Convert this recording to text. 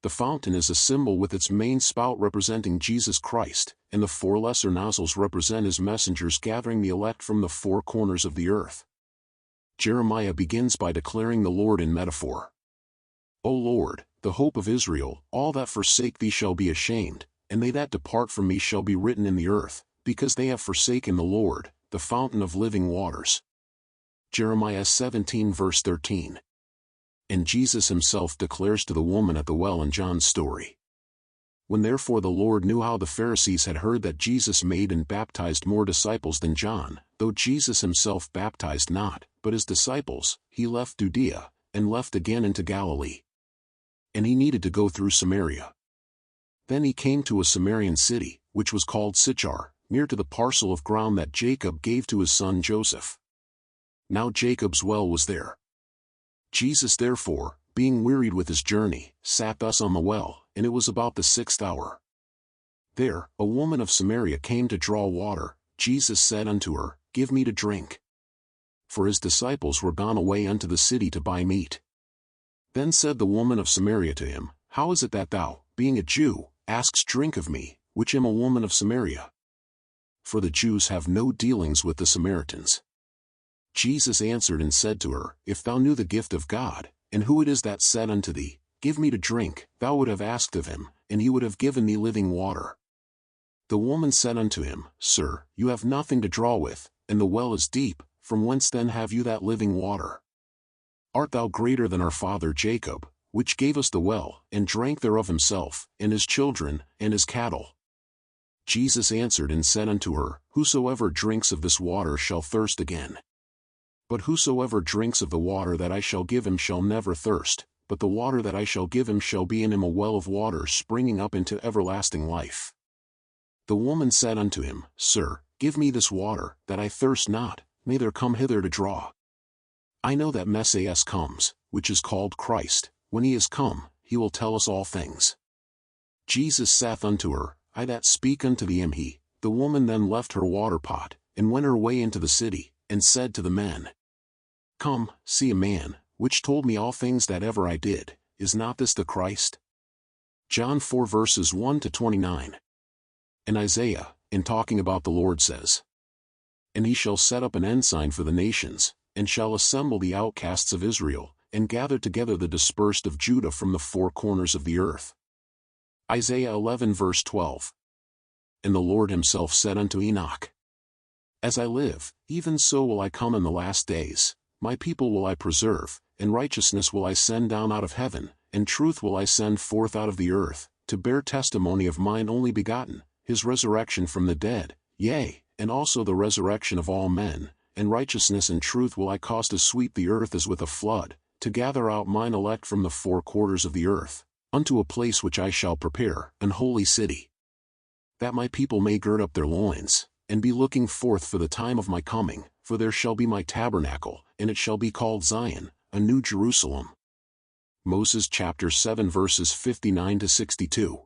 The fountain is a symbol with its main spout representing Jesus Christ, and the four lesser nozzles represent his messengers gathering the elect from the four corners of the earth. Jeremiah begins by declaring the Lord in metaphor. O Lord, the hope of Israel, all that forsake thee shall be ashamed, and they that depart from me shall be written in the earth, because they have forsaken the Lord, the fountain of living waters. Jeremiah 17 verse 13. And Jesus himself declares to the woman at the well in John's story. When therefore the Lord knew how the Pharisees had heard that Jesus made and baptized more disciples than John, though Jesus himself baptized not, but his disciples, he left Judea, and left again into Galilee. And he needed to go through Samaria. Then he came to a Samaritan city, which was called Sychar, near to the parcel of ground that Jacob gave to his son Joseph. Now Jacob's well was there. Jesus therefore, being wearied with his journey, sat thus on the well, and it was about the 6th hour. There, a woman of Samaria came to draw water. Jesus said unto her, Give me to drink. For his disciples were gone away unto the city to buy meat. Then said the woman of Samaria to him, How is it that thou, being a Jew, askest drink of me, which am a woman of Samaria? For the Jews have no dealings with the Samaritans. Jesus answered and said to her, If thou knew the gift of God, and who it is that said unto thee, Give me to drink, thou would have asked of him, and he would have given thee living water. The woman said unto him, Sir, you have nothing to draw with, and the well is deep, from whence then have you that living water? Art thou greater than our father Jacob, which gave us the well, and drank thereof himself, and his children, and his cattle? Jesus answered and said unto her, Whosoever drinks of this water shall thirst again. But whosoever drinks of the water that I shall give him shall never thirst, but the water that I shall give him shall be in him a well of water springing up into everlasting life. The woman said unto him, Sir, give me this water, that I thirst not, neither come hither to draw. I know that Messias comes, which is called Christ. When he is come, he will tell us all things. Jesus saith unto her, I that speak unto thee am he. The woman then left her water pot, and went her way into the city, and said to the men, Come, see a man, which told me all things that ever I did. Is not this the Christ? John 4 verses 1 to 29. And Isaiah, in talking about the Lord says, And he shall set up an ensign for the nations, and shall assemble the outcasts of Israel, and gather together the dispersed of Judah from the four corners of the earth. Isaiah 11 verse 12. And the Lord himself said unto Enoch, As I live, even so will I come in the last days. My people will I preserve, and righteousness will I send down out of heaven, and truth will I send forth out of the earth, to bear testimony of mine only begotten, his resurrection from the dead, yea, and also the resurrection of all men, and righteousness and truth will I cause to sweep the earth as with a flood, to gather out mine elect from the four quarters of the earth, unto a place which I shall prepare, an holy city. That my people may gird up their loins, and be looking forth for the time of my coming, for there shall be my tabernacle, and it shall be called Zion, a new Jerusalem. Moses chapter 7 verses 59 to 62.